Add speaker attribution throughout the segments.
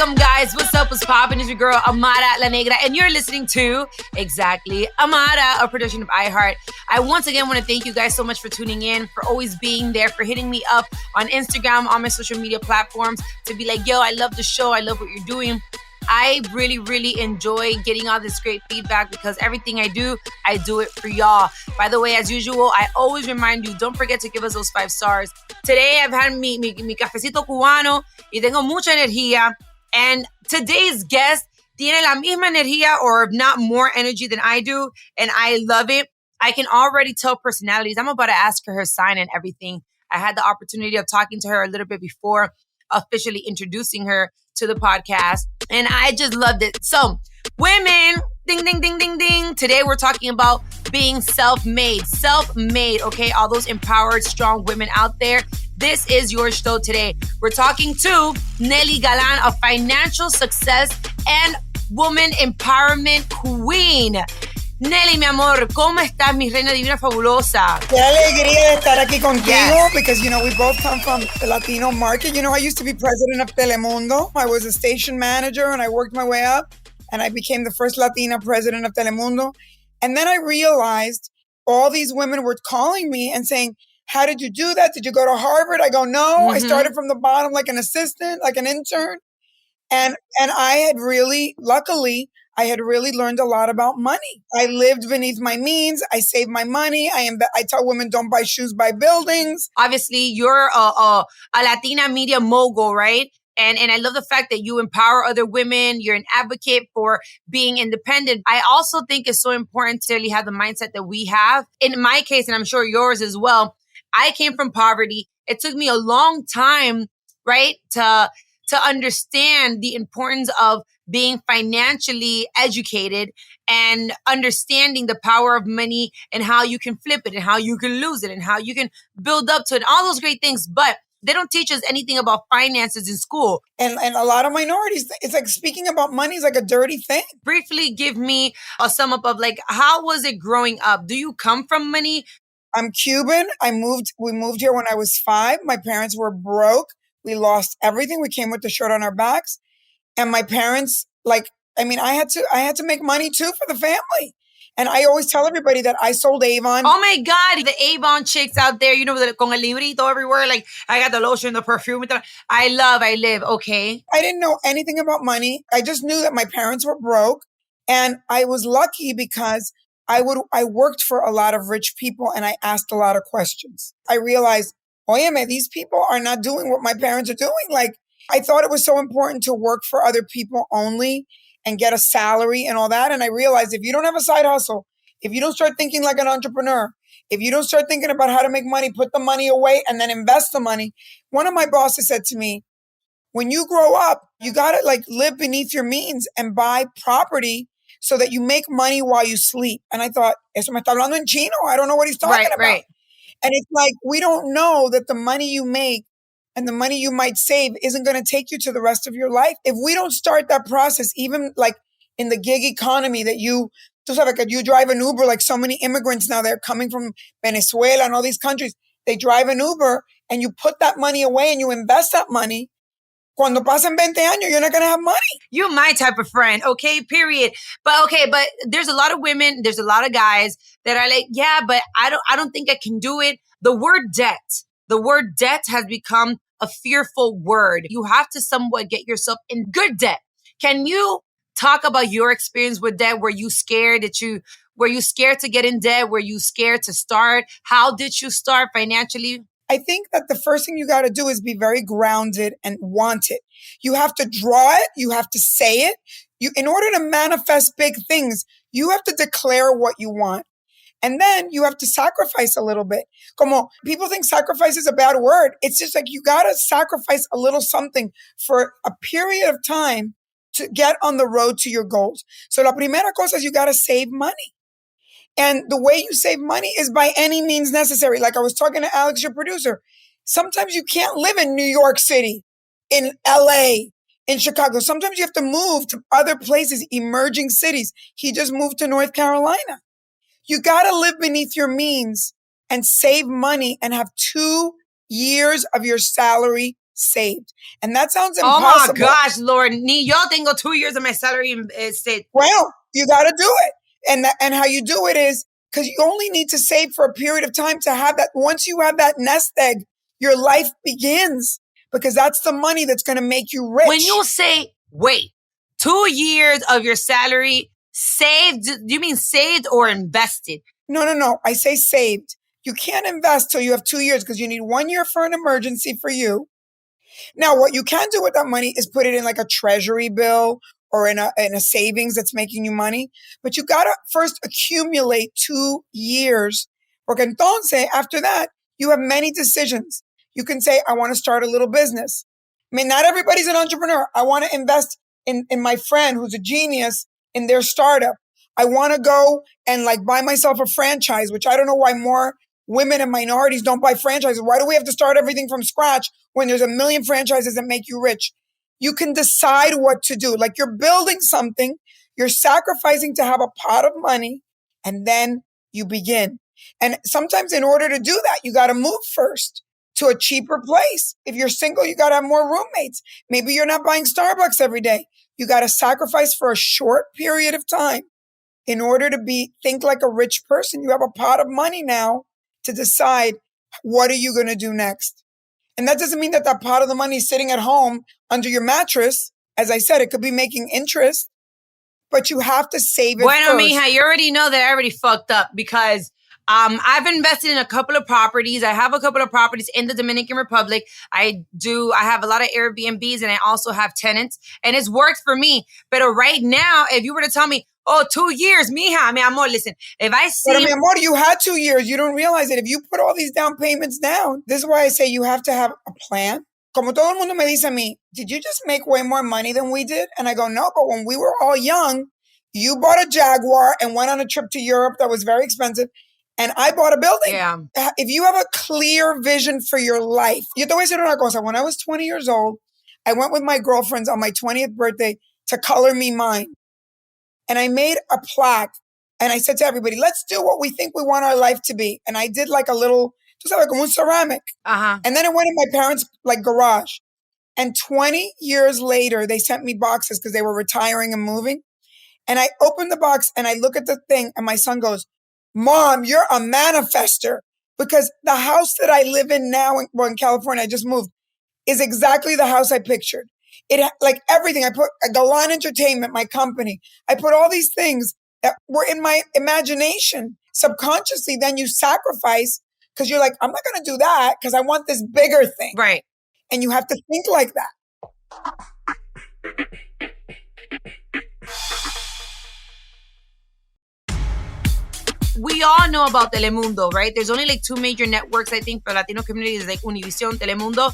Speaker 1: Welcome, guys. What's up? What's poppin'? It's your girl, Amara, La Negra, and you're listening to Exactly Amara, a production of iHeart. I once again want to thank you guys so much for tuning in, for always being there, for hitting me up on Instagram, on my social media platforms, to be like, yo, I love the show. I love what you're doing. I really, really enjoy getting all this great feedback because everything I do it for y'all. By the way, as usual, I always remind you, don't forget to give us those 5 stars. Today, I've had mi cafecito cubano y tengo mucha energía. And today's guest tiene la misma energía, or if not more energy than I do. And I love it. I can already tell personalities. I'm about to ask her sign and everything. I had the opportunity of talking to her a little bit before officially introducing her to the podcast. And I just loved it. So, women, ding, ding, ding, ding, ding. Today we're talking about being self-made, okay? All those empowered, strong women out there. This is your show today. We're talking to Nely Galan, a financial success and woman empowerment queen. Nely, mi amor, ¿cómo estás, mi reina divina fabulosa?
Speaker 2: Qué alegría de estar aquí contigo, because, you know, we both come from the Latino market. You know, I used to be president of Telemundo. I was a station manager and I worked my way up and I became the first Latina president of Telemundo. And then I realized all these women were calling me and saying, how did you do that? Did you go to Harvard? I go, no, I started from the bottom like an assistant, like an intern. And I had really, luckily, I had really learned a lot about money. I lived beneath my means. I saved my money. I tell women, don't buy shoes, buy buildings.
Speaker 1: Obviously, you're a Latina media mogul, right? And I love the fact that you empower other women. You're an advocate for being independent. I also think it's so important to really have the mindset that we have. In my case, and I'm sure yours as well, I came from poverty. It took me a long time, right, to understand the importance of being financially educated and understanding the power of money and how you can flip it and how you can lose it and how you can build up to it, all those great things. But they don't teach us anything about finances in school.
Speaker 2: And a lot of minorities, it's like speaking about money is like a dirty thing.
Speaker 1: Briefly give me a sum up of like, how was it growing up? Do you come from money?
Speaker 2: I'm Cuban. We moved here when I was 5. My parents were broke. We lost everything. We came with the shirt on our backs. And my parents, I had to make money too for the family. And I always tell everybody that I sold Avon.
Speaker 1: Oh my God, the Avon chicks out there, you know, con el librito everywhere. Like, I got the lotion, the perfume. I live, okay?
Speaker 2: I didn't know anything about money. I just knew that my parents were broke. And I was lucky because I worked for a lot of rich people and I asked a lot of questions. I realized, Oyeme, these people are not doing what my parents are doing. Like, I thought it was so important to work for other people only and get a salary and all that. And I realized if you don't have a side hustle, if you don't start thinking like an entrepreneur, if you don't start thinking about how to make money, put the money away and then invest the money. One of my bosses said to me, when you grow up, you got to live beneath your means and buy property so that you make money while you sleep. And I thought, eso me está hablando en chino. I don't know what he's talking about.
Speaker 1: Right.
Speaker 2: And it's like, we don't know that the money you make and the money you might save isn't going to take you to the rest of your life. If we don't start that process, even like in the gig economy that you drive an Uber, like so many immigrants now, they're coming from Venezuela and all these countries, they drive an Uber and you put that money away and you invest that money. Cuando pasen 20 años, you're not going to have money.
Speaker 1: You're my type of friend, okay, period. But there's a lot of women, there's a lot of guys that are like, yeah, but I don't think I can do it. The word debt has become a fearful word. You have to somewhat get yourself in good debt. Can you talk about your experience with debt? Were you scared to get in debt? Were you scared to start? How did you start financially?
Speaker 2: I think that the first thing you got to do is be very grounded and want it. You have to draw it. You have to say it. In order to manifest big things, you have to declare what you want. And then you have to sacrifice a little bit. Como people think sacrifice is a bad word. It's just like you got to sacrifice a little something for a period of time to get on the road to your goals. So la primera cosa is you got to save money. And the way you save money is by any means necessary. Like I was talking to Alex, your producer. Sometimes you can't live in New York City, in LA, in Chicago. Sometimes you have to move to other places, emerging cities. He just moved to North Carolina. You got to live beneath your means and save money and have 2 years of your salary saved. And that sounds
Speaker 1: Oh my
Speaker 2: impossible.
Speaker 1: gosh, Lord. Ni yo tengo 2 years of my salary saved.
Speaker 2: Well, you got to do it. And how you do it is because you only need to save for a period of time to have that. Once you have that nest egg, your life begins because that's the money that's going to make you rich.
Speaker 1: When you say, wait, 2 years of your salary saved, do you mean saved or invested?
Speaker 2: No. I say saved. You can't invest till you have 2 years because you need 1 year for an emergency for you. Now, what you can do with that money is put it in like a treasury bill or in a savings that's making you money. But you got to first accumulate 2 years. Porque entonces, after that, you have many decisions. You can say, I want to start a little business. I mean, not everybody's an entrepreneur. I want to invest in my friend who's a genius in their startup. I want to go and like buy myself a franchise, which I don't know why more women and minorities don't buy franchises. Why do we have to start everything from scratch when there's a million franchises that make you rich? You can decide what to do. Like you're building something, you're sacrificing to have a pot of money, and then you begin. And sometimes in order to do that, you got to move first to a cheaper place. If you're single, you got to have more roommates. Maybe you're not buying Starbucks every day. You got to sacrifice for a short period of time in order to think like a rich person. You have a pot of money now to decide what are you going to do next. And that doesn't mean that pot of the money is sitting at home under your mattress. As I said, it could be making interest, but you have to save it
Speaker 1: Bueno,
Speaker 2: first.
Speaker 1: mija, you already know that I already fucked up because I've invested in a couple of properties. I have a couple of properties in the Dominican Republic. I have a lot of Airbnbs and I also have tenants and it's worked for me. But right now, if you were to tell me, 2 years, mija, mi amor, listen, if I see...
Speaker 2: But mi amor, you had 2 years. You don't realize it. If you put all these down payments down, this is why I say you have to have a plan. Como todo el mundo me dice a mí, did you just make way more money than we did? And I go, no, but when we were all young, you bought a Jaguar and went on a trip to Europe that was very expensive. And I bought a building.
Speaker 1: Yeah.
Speaker 2: If you have a clear vision for your life, yo te voy a decir una cosa. When I was 20 years old, I went with my girlfriends on my 20th birthday to color me mine. And I made a plaque and I said to everybody, let's do what we think we want our life to be. And I did like a little, just like un ceramic.
Speaker 1: Uh-huh.
Speaker 2: And then it went in my parents' like garage. And 20 years later, they sent me boxes because they were retiring and moving. And I opened the box and I look at the thing and my son goes, Mom, you're a manifester. Because the house that I live in now in California, I just moved, is exactly the house I pictured. It like everything. I put a Galan Entertainment, my company. I put all these things that were in my imagination. Subconsciously, then you sacrifice because you're like, I'm not going to do that because I want this bigger thing.
Speaker 1: Right.
Speaker 2: And you have to think like that.
Speaker 1: We all know about Telemundo, right? There's only like 2 major networks, I think, for Latino communities, like Univision, Telemundo.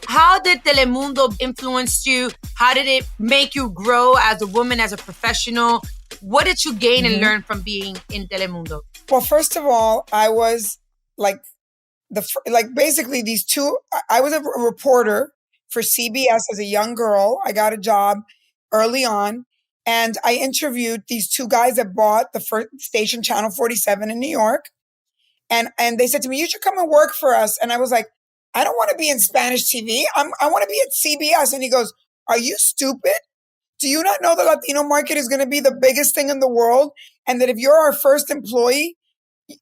Speaker 1: How did Telemundo influence you? How did it make you grow as a woman, as a professional? What did you gain and learn from being in Telemundo?
Speaker 2: Well, first of all, I was basically these two. I was a reporter for CBS as a young girl. I got a job early on, and I interviewed these 2 guys that bought the first station, Channel 47 in New York, and they said to me, "You should come and work for us." And I was like, I don't want to be in Spanish TV. I want to be at CBS. And he goes, are you stupid? Do you not know the Latino market is going to be the biggest thing in the world? And that if you're our first employee,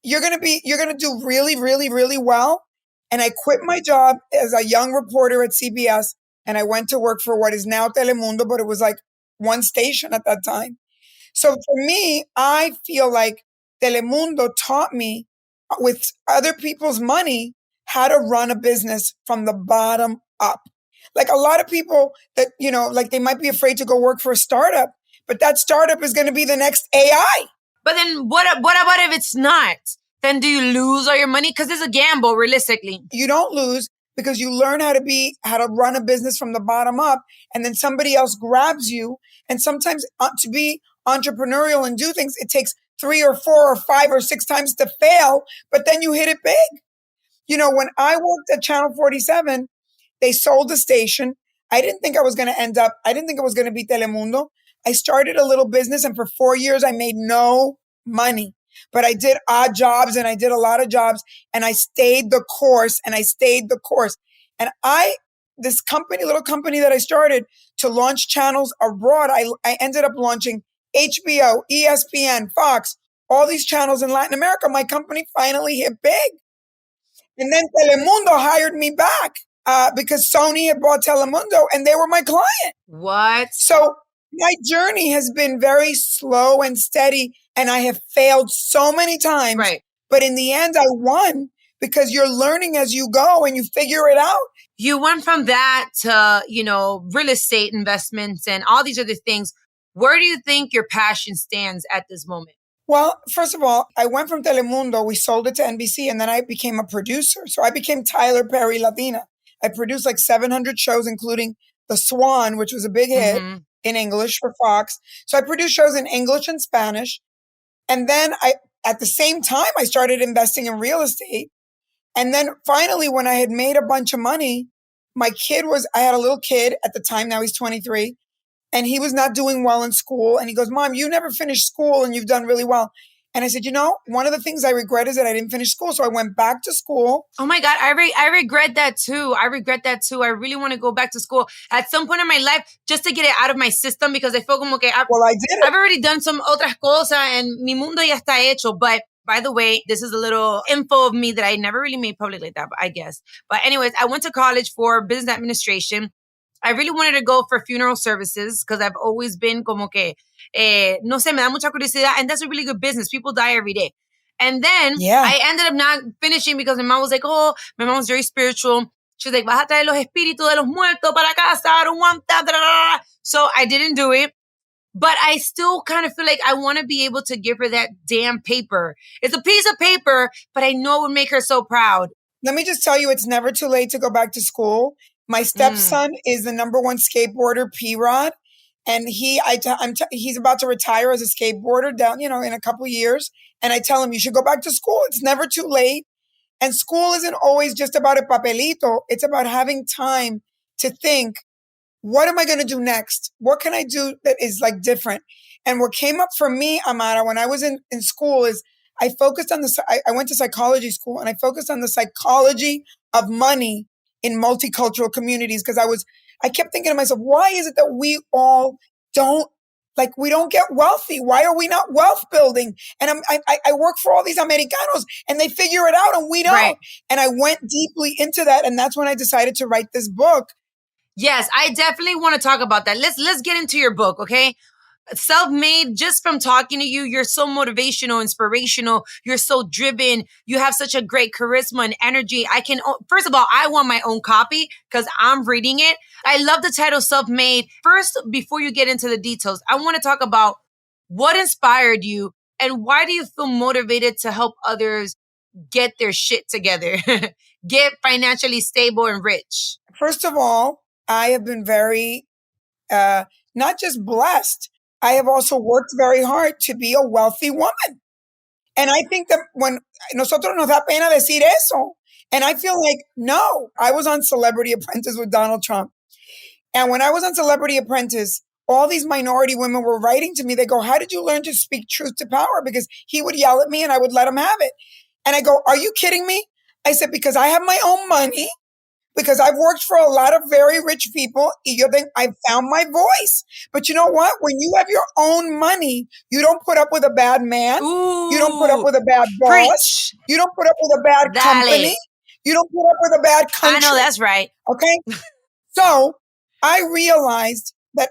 Speaker 2: you're going to do really, really, really well. And I quit my job as a young reporter at CBS. And I went to work for what is now Telemundo, but it was like one station at that time. So for me, I feel like Telemundo taught me with other people's money how to run a business from the bottom up. Like a lot of people that, like they might be afraid to go work for a startup, but that startup is going to be the next AI.
Speaker 1: But then what about if it's not? Then do you lose all your money? Because it's a gamble, realistically.
Speaker 2: You don't lose because you learn how to run a business from the bottom up, and then somebody else grabs you. And sometimes to be entrepreneurial and do things, it takes 3 or 4 or 5 or 6 times to fail, but then you hit it big. When I worked at Channel 47, they sold the station. I didn't think it was going to be Telemundo. I started a little business and for 4 years I made no money, but I did odd jobs and I did a lot of jobs and I stayed the course. And I this little company that I started to launch channels abroad, I ended up launching HBO, ESPN, Fox, all these channels in Latin America. My company finally hit big. And then Telemundo hired me back because Sony had bought Telemundo and they were my client.
Speaker 1: What?
Speaker 2: So my journey has been very slow and steady, and I have failed so many times.
Speaker 1: Right.
Speaker 2: But in the end, I won because you're learning as you go and you figure it out.
Speaker 1: You went from that to, real estate investments and all these other things. Where do you think your passion stands at this moment?
Speaker 2: Well, first of all, I went from Telemundo, we sold it to NBC, and then I became a producer. So I became Tyler Perry Latina. I produced like 700 shows, including The Swan, which was a big hit in English for Fox. So I produced shows in English and Spanish. And then at the same time, I started investing in real estate. And then finally, when I had made a bunch of money, I had a little kid at the time, now he's 23. And he was not doing well in school. And he goes, Mom, you never finished school and you've done really well. And I said, one of the things I regret is that I didn't finish school. So I went back to school.
Speaker 1: Oh my God, I regret that too. I really want to go back to school at some point in my life just to get it out of my system because I feel como que
Speaker 2: I did it.
Speaker 1: I've already done some otras cosas and mi mundo ya está hecho. But by the way, this is a little info of me that I never really made public like that, but I guess. But anyways, I went to college for business administration. I really wanted to go for funeral services because I've always been como que, no sé, me da mucha curiosidad. And that's a really good business. People die every day. And then I ended up not finishing because my mom was like, my mom was very spiritual. She was like, vas a traer los espíritus de los muertos para casa. I don't want that. Da, da, da. So I didn't do it. But I still kind of feel like I want to be able to give her that damn paper. It's a piece of paper, but I know it would make her so proud.
Speaker 2: Let me just tell you, it's never too late to go back to school. My stepson is the #1 skateboarder, P-Rod, and he's about to retire as a skateboarder down, in a couple of years. And I tell him, you should go back to school. It's never too late. And school isn't always just about a papelito. It's about having time to think, what am I going to do next? What can I do that is like different? And what came up for me, Amara, when I was in school is I focused on I went to psychology school and I focused on the psychology of money in multicultural communities because I kept thinking to myself, why is it that we all we don't get wealthy? Why are we not wealth building? And I work for all these Americanos and they figure it out and we don't. Right. And I went deeply into that. And that's when I decided to write this book.
Speaker 1: Yes, I definitely want to talk about that. Let's get into your book, okay? Self-made, just from talking to you, you're so motivational, inspirational. You're so driven. You have such a great charisma and energy. First of all, I want my own copy because I'm reading it. I love the title Self-Made. First, before you get into the details, I want to talk about what inspired you and why do you feel motivated to help others get their shit together, get financially stable and rich?
Speaker 2: First of all, I have been very, not just blessed, I have also worked very hard to be a wealthy woman. And I think that when nosotros nos da pena decir eso, and I feel like, no, I was on Celebrity Apprentice with Donald Trump. And when I was on Celebrity Apprentice, all these minority women were writing to me. They go, how did you learn to speak truth to power? Because he would yell at me and I would let him have it. And I go, are you kidding me? I said, because I have my own money. Because I've worked for a lot of very rich people, I found my voice. But you know what? When you have your own money, you don't put up with a bad man.
Speaker 1: Ooh,
Speaker 2: you don't put up with a bad boss.
Speaker 1: Preach.
Speaker 2: You don't put up with a bad company. You don't put up with a bad country.
Speaker 1: I know that's right.
Speaker 2: Okay? So I realized that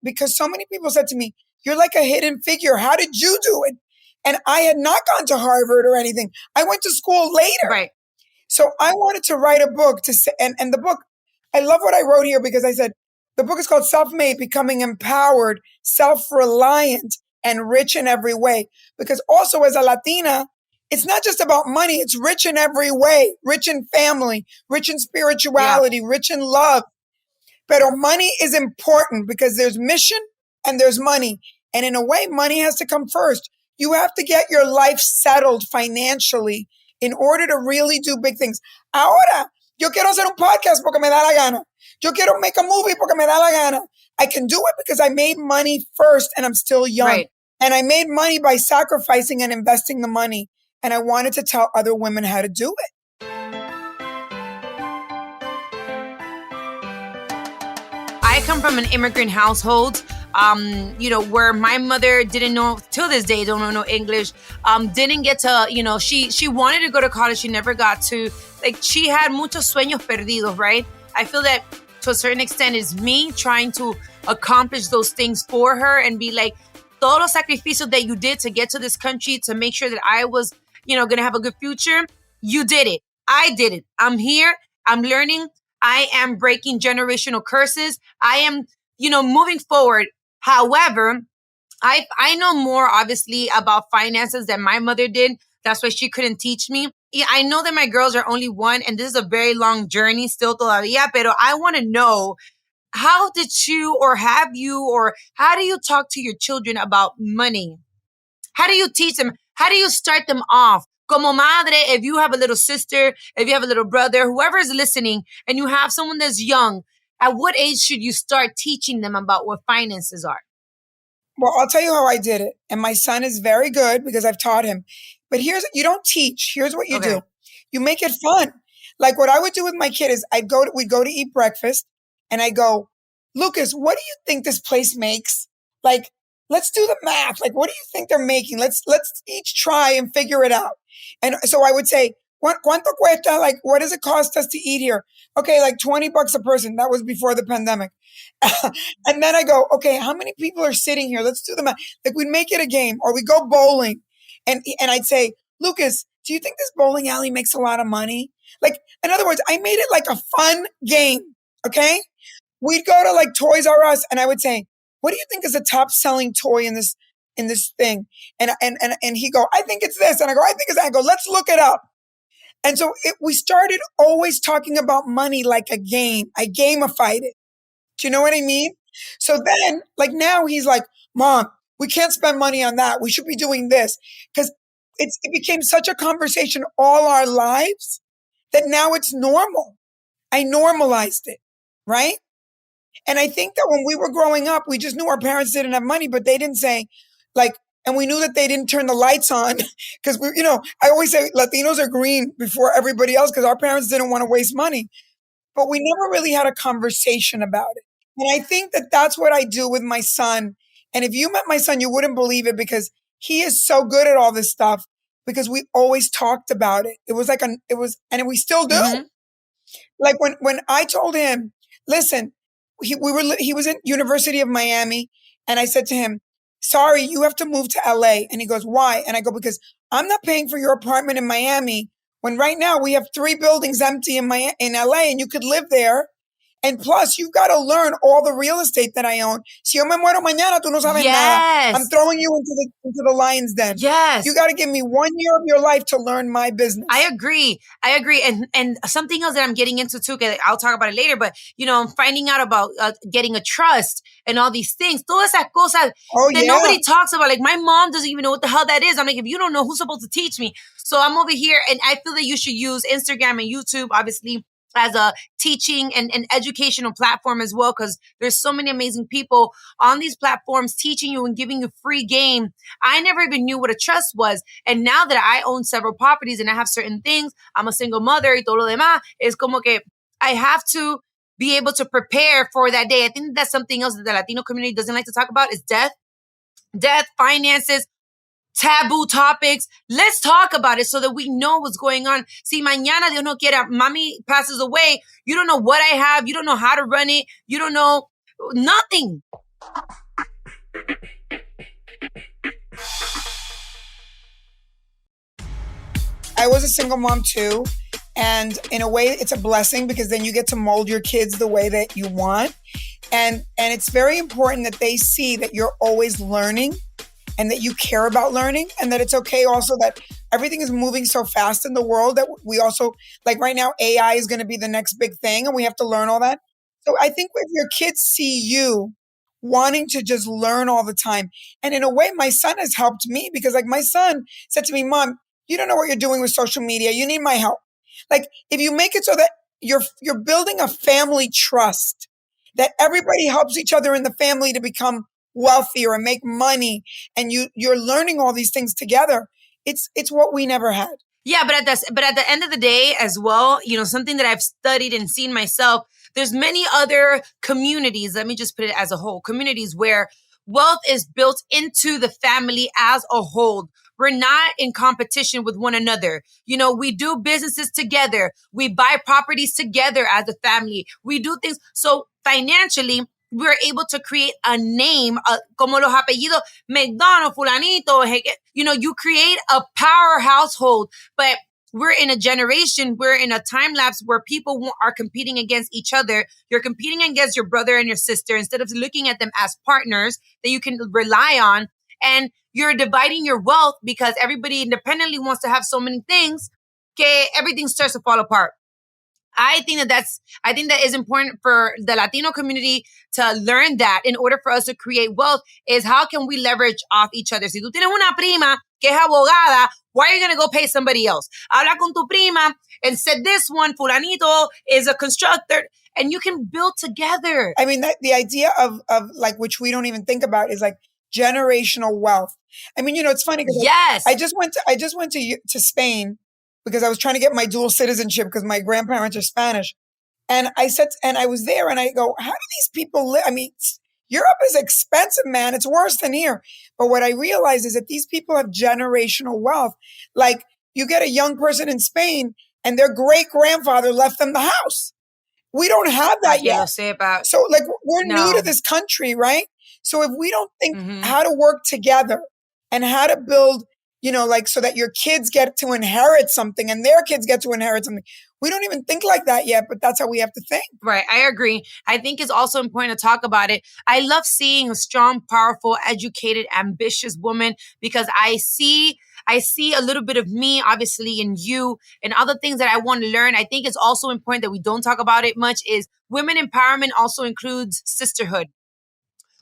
Speaker 2: because so many people said to me, you're like a hidden figure. How did you do it? And I had not gone to Harvard or anything. I went to school later.
Speaker 1: Right.
Speaker 2: So I wanted to write a book and the book, I love what I wrote here because I said, the book is called Self-Made, Becoming Empowered, Self-Reliant, and Rich in Every Way. Because also as a Latina, it's not just about money. It's rich in every way, rich in family, rich in spirituality, rich in love. But money is important because there's mission and there's money. And in a way, money has to come first. You have to get your life settled financially in order to really do big things. Ahora, yo quiero hacer un podcast porque me da la gana. Yo quiero make a movie porque me da la gana. I can do it because I made money first and I'm still young. Right. And I made money by sacrificing and investing the money. And I wanted to tell other women how to do it.
Speaker 1: I come from an immigrant household, where my mother didn't know, till this day, don't know no English, didn't get to, she wanted to go to college. She never got to, like, she had muchos sueños perdidos, right? I feel that to a certain extent is me trying to accomplish those things for her and be like, todos los sacrificios that you did to get to this country, to make sure that I was, going to have a good future, you did it. I did it. I'm here. I'm learning. I am breaking generational curses. I am, moving forward. However, I know more, obviously, about finances than my mother did. That's why she couldn't teach me. Yeah, I know that my girls are only one, and this is a very long journey still todavía, pero I want to know, how did you, or have you, or how do you talk to your children about money? How do you teach them? How do you start them off? Como madre, if you have a little sister, if you have a little brother, whoever is listening, and you have someone that's young, at what age should you start teaching them about what finances are?
Speaker 2: Well, I'll tell you how I did it. And my son is very good because I've taught him. But you don't teach. Here's what you do. You make it fun. Like what I would do with my kid is we'd go to eat breakfast and I go, Lucas, what do you think this place makes? Like, let's do the math. Like, what do you think they're making? Let's each try and figure it out. And so I would say, ¿Cuánto cuesta? Like, what does it cost us to eat here? Okay, like $20 a person. That was before the pandemic. And then I go, okay, how many people are sitting here? Let's do the math. Like, we'd make it a game, or we go bowling. And I'd say, Lucas, do you think this bowling alley makes a lot of money? Like, in other words, I made it like a fun game. Okay. We'd go to like Toys R Us and I would say, what do you think is the top selling toy in this thing? And he go, I think it's this. And I go, I think it's that. I go, let's look it up. And so we started always talking about money like a game. I gamified it. Do you know what I mean? So then, like now he's like, Mom, we can't spend money on that. We should be doing this. Because it became such a conversation all our lives that now it's normal. I normalized it, right? And I think that when we were growing up, we just knew our parents didn't have money, but they didn't say, like, and we knew that they didn't turn the lights on because I always say Latinos are green before everybody else because our parents didn't want to waste money, but we never really had a conversation about it. And I think that that's what I do with my son. And if you met my son, you wouldn't believe it because he is so good at all this stuff because we always talked about it. It was like, and we still do. Mm-hmm. Like when I told him, listen, he was at University of Miami and I said to him, sorry, you have to move to LA. And he goes, why? And I go, because I'm not paying for your apartment in Miami when right now we have 3 buildings empty in LA and you could live there. And plus, you've got to learn all the real estate that I own. Si yo me muero mañana, tú no sabes nada. I'm throwing you into the lion's den.
Speaker 1: Yes.
Speaker 2: You got to give me 1 year of your life to learn my business.
Speaker 1: I agree. And something else that I'm getting into too, I'll talk about it later, but, I'm finding out about getting a trust and all these things. Todas esas cosas that nobody talks about. Like my mom doesn't even know what the hell that is. I'm like, if you don't know, who's supposed to teach me? So I'm over here and I feel that you should use Instagram and YouTube, obviously, as a teaching and educational platform as well, because there's so many amazing people on these platforms teaching you and giving you free game. I never even knew what a trust was. And now that I own several properties and I have certain things, I'm a single mother y todo lo demás, es como que I have to be able to prepare for that day. I think that's something else that the Latino community doesn't like to talk about is death, finances, taboo topics. Let's talk about it so that we know what's going on. Si mañana, Dios no quiera, mommy passes away, you don't know what I have. You don't know how to run it. You don't know nothing.
Speaker 2: I was a single mom too. And in a way, it's a blessing because then you get to mold your kids the way that you want. And it's very important that they see that you're always learning and that you care about learning and that it's okay also that everything is moving so fast in the world that we also, like right now, AI is going to be the next big thing and we have to learn all that. So I think if your kids see you wanting to just learn all the time, and in a way, my son has helped me because like my son said to me, Mom, you don't know what you're doing with social media. You need my help. Like if you make it so that you're building a family trust, that everybody helps each other in the family to become wealthier and make money, and you're learning all these things together. It's what we never had.
Speaker 1: Yeah, but at the end of the day as well, something that I've studied and seen myself, There's many other communities, let me just put it as a whole, communities where wealth is built into the family as a whole. We're not in competition with one another. You know, we do businesses together. We buy properties together as a family. We do things. So financially, we're able to create a name, como los apellidos, McDonald, Fulanito. You know, you create a power household, but we're in a generation, we're in a time lapse where people are competing against each other. You're competing against your brother and your sister instead of looking at them as partners that you can rely on. And you're dividing your wealth because everybody independently wants to have so many things que everything starts to fall apart. I think that is important for the Latino community to learn that in order for us to create wealth is how can we leverage off each other. Si tú tienes una prima que es abogada, why are you going to go pay somebody else? Habla con tu prima and said this one, fulanito, is a constructor, and you can build together.
Speaker 2: I mean, the idea of like, which we don't even think about is like generational wealth. I mean, you know, it's funny because
Speaker 1: yes.
Speaker 2: I just went to Spain because I was trying to get my dual citizenship because my grandparents are Spanish. And I was there and I go, how do these people live? I mean, Europe is expensive, man. It's worse than here. But what I realized is that these people have generational wealth. Like you get a young person in Spain and their great grandfather left them the house. We don't have that yet. So like we're new to this country, right? So if we don't think how to work together and how to build, you know, like so that your kids get to inherit something and their kids get to inherit something. We don't even think like that yet, but that's how we have to think.
Speaker 1: Right. I agree. I think it's also important to talk about it. I love seeing a strong, powerful, educated, ambitious woman because I see a little bit of me, obviously, in you and other things that I want to learn. I think it's also important that we don't talk about it much is women empowerment also includes sisterhood.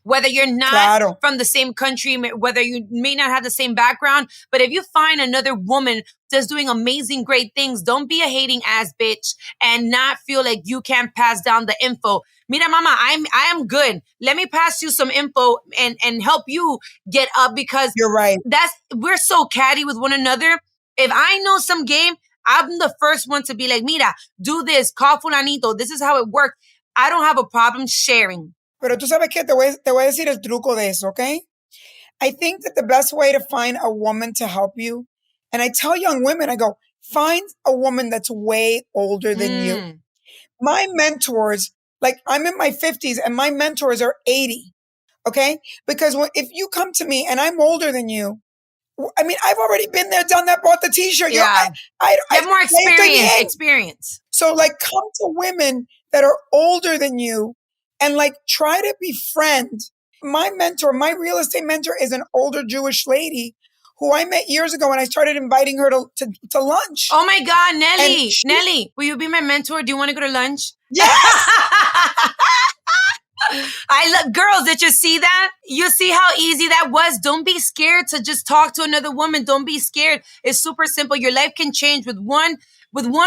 Speaker 1: Whether you're not from the same country, whether you may not have the same background, but if you find another woman that's doing amazing, great things, don't be a hating ass bitch and not feel like you can't pass down the info. Mira, mama, I am good. Let me pass you some info and help you get up because
Speaker 2: you're right.
Speaker 1: We're so catty with one another. If I know some game, I'm the first one to be like, mira, do this, call fulanito. This is how it works. I don't have a problem sharing.
Speaker 2: Pero tú sabes qué, te voy a decir el truco de eso, okay? I think that the best way to find a woman to help you, and I tell young women, I go, find a woman that's way older than you. My mentors, like I'm in my 50s and my mentors are 80, okay? Because if you come to me and I'm older than you, I mean, I've already been there, done that, bought the t-shirt.
Speaker 1: Yeah. You have more experience.
Speaker 2: So like come to women that are older than you and like try to befriend. My mentor, my real estate mentor is an older Jewish lady who I met years ago and I started inviting her to lunch.
Speaker 1: Oh my God, Nely. Nely, will you be my mentor? Do you want to go to lunch?
Speaker 2: Yes.
Speaker 1: I love girls. Did you see that? You see how easy that was? Don't be scared to just talk to another woman. Don't be scared. It's super simple. Your life can change with one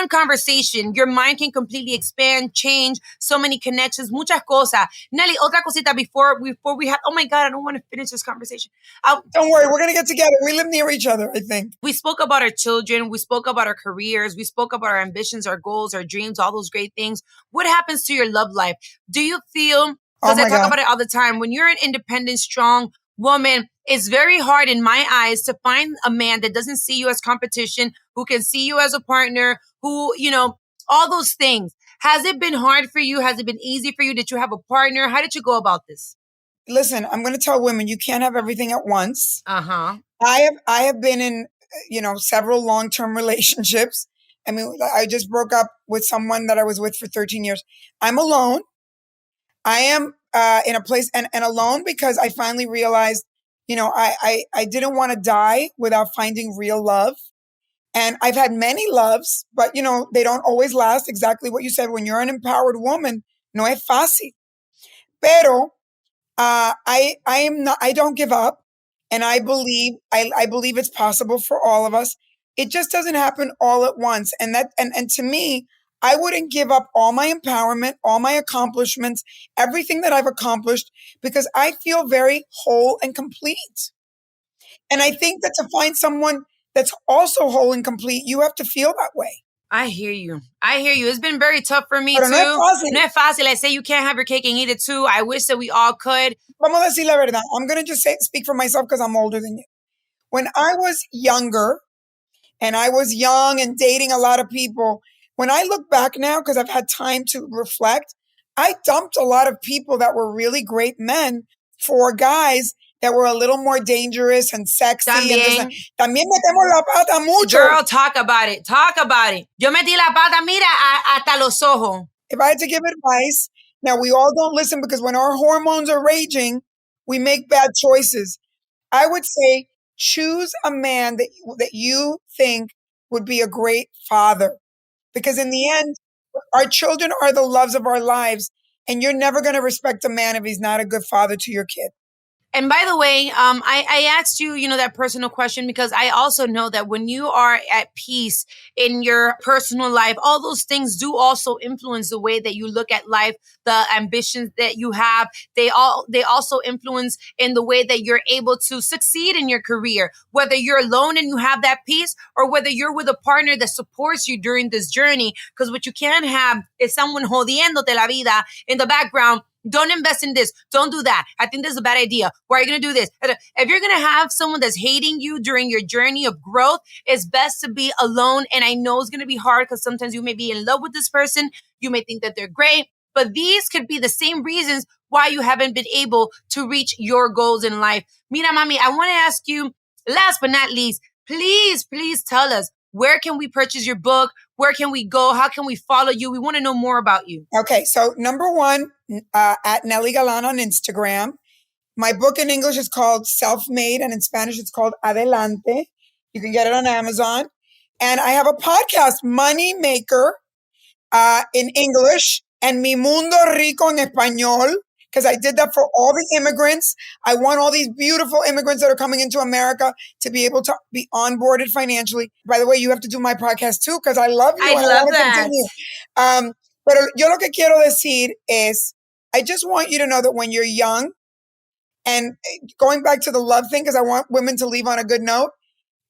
Speaker 1: conversation. Your mind can completely expand, change, so many connections, muchas cosas. Nely, otra cosita before we have, oh my God, I don't want to finish this conversation.
Speaker 2: Don't worry, we're going to get together. We live near each other, I think.
Speaker 1: We spoke about our children. We spoke about our careers. We spoke about our ambitions, our goals, our dreams, all those great things. What happens to your love life? Do you feel, because I talk about it all the time, when you're an independent, strong woman, it's very hard in my eyes to find a man that doesn't see you as competition, who can see you as a partner, who, you know, all those things. Has it been hard for you? Has it been easy for you? Did you have a partner? How did you go about this?
Speaker 2: Listen, I'm going to tell women, you can't have everything at once.
Speaker 1: Uh-huh.
Speaker 2: I have been in, you know, several long-term relationships. I mean, I just broke up with someone that I was with for 13 years. I'm alone. I am in a place and alone because I finally realized, you know, I didn't want to die without finding real love. And I've had many loves, but, you know, they don't always last. Exactly what you said. When you're an empowered woman, no es fácil. Pero I don't give up. And I believe it's possible for all of us. It just doesn't happen all at once. And to me, I wouldn't give up all my empowerment, all my accomplishments, everything that I've accomplished, because I feel very whole and complete. And I think that to find someone that's also whole and complete, you have to feel that way.
Speaker 1: I hear you. It's been very tough for me
Speaker 2: Pero
Speaker 1: too.
Speaker 2: no es fácil.
Speaker 1: No es fácil. I say you can't have your cake and eat it too. I wish that we all could.
Speaker 2: Vamos a decir la verdad. I'm going to just speak for myself because I'm older than you. When I was younger and I was young and dating a lot of people, when I look back now, because I've had time to reflect, I dumped a lot of people that were really great men for guys that were a little more dangerous and sexy.
Speaker 1: También.
Speaker 2: También metemos la pata mucho.
Speaker 1: Girl, talk about it. Yo metí la pata, mira, hasta los ojos.
Speaker 2: If I had to give advice, now we all don't listen because when our hormones are raging, we make bad choices. I would say choose a man that you think would be a great father. Because in the end, our children are the loves of our lives. And you're never going to respect a man if he's not a good father to your kid.
Speaker 1: And by the way, I asked you, that personal question because I also know that when you are at peace in your personal life, all those things do also influence the way that you look at life, the ambitions that you have. They also influence in the way that you're able to succeed in your career, whether you're alone and you have that peace or whether you're with a partner that supports you during this journey. Because what you can't have is someone jodiéndote la vida in the background. Don't invest in this. Don't do that. I think this is a bad idea. Why are you going to do this? If you're going to have someone that's hating you during your journey of growth, it's best to be alone. And I know it's going to be hard because sometimes you may be in love with this person. You may think that they're great, but these could be the same reasons why you haven't been able to reach your goals in life. Mira, mami, I want to ask you, last but not least, please tell us, where can we purchase your book? Where can we go? How can we follow you? We want to know more about you.
Speaker 2: Okay, so number one, at Nely Galan on Instagram. My book in English is called Self-Made, and in Spanish it's called Adelante. You can get it on Amazon. And I have a podcast, Money Maker, in English, and Mi Mundo Rico en Español, because I did that for all the immigrants. I want all these beautiful immigrants that are coming into America to be able to be onboarded financially. By the way, you have to do my podcast too, because I love you.
Speaker 1: I love that.
Speaker 2: Continue. Pero yo lo que quiero decir is, I just want you to know that when you're young, and going back to the love thing, because I want women to leave on a good note,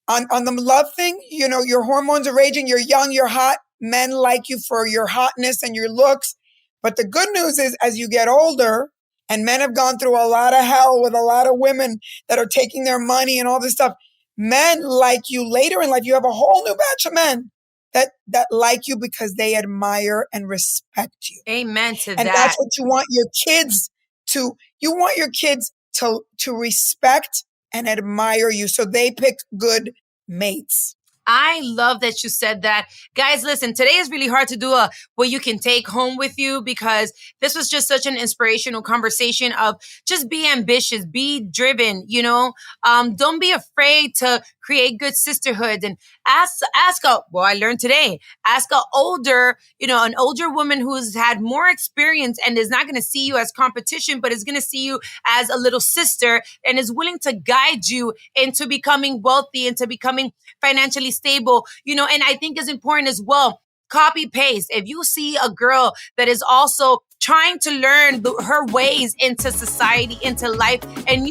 Speaker 2: on the love thing, your hormones are raging, you're young, you're hot, men like you for your hotness and your looks. But the good news is, as you get older, and men have gone through a lot of hell with a lot of women that are taking their money and all this stuff, men like you later in life. You have a whole new batch of men that like you because they admire and respect you.
Speaker 1: Amen to that.
Speaker 2: And that's what you want your kids to. You want your kids to respect and admire you, so they pick good mates.
Speaker 1: I love that you said that. Guys, listen, today is really hard to do what you can take home with you, because this was just such an inspirational conversation of just be ambitious, be driven, don't be afraid to create good sisterhoods, and ask I learned today, ask an older woman who's had more experience and is not going to see you as competition, but is going to see you as a little sister and is willing to guide you into becoming wealthy, into becoming financially stable, and I think it's important as well. Copy paste. If you see a girl that is also trying to learn her ways into society, into life, and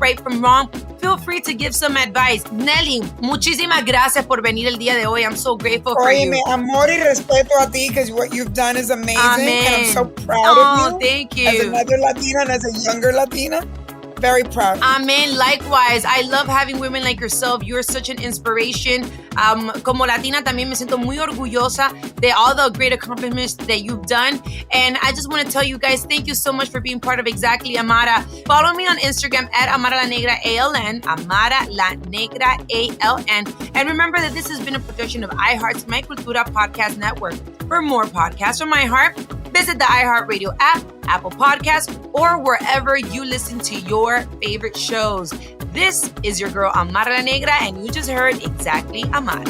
Speaker 1: right from wrong, feel free to give some advice. Nely, muchísimas gracias por venir el día de hoy. I'm so grateful for you.
Speaker 2: Amor y respeto a ti, because what you've done is amazing.
Speaker 1: Amen.
Speaker 2: And I'm so proud of you.
Speaker 1: Thank you.
Speaker 2: As another Latina and as a younger Latina. Very proud.
Speaker 1: Amen. Likewise. I love having women like yourself. You're such an inspiration. Como Latina, también me siento muy orgullosa de all the great accomplishments that you've done. And I just want to tell you guys, thank you so much for being part of Exactly Amara. Follow me on Instagram at Amara La Negra ALN, Amara La Negra ALN. And remember that this has been a production of iHeart's My Cultura podcast network. For more podcasts from iHeart, visit the iHeartRadio app, Apple Podcasts, or wherever you listen to your favorite shows. This is your girl, Amara La Negra, and you just heard Exactly Amara.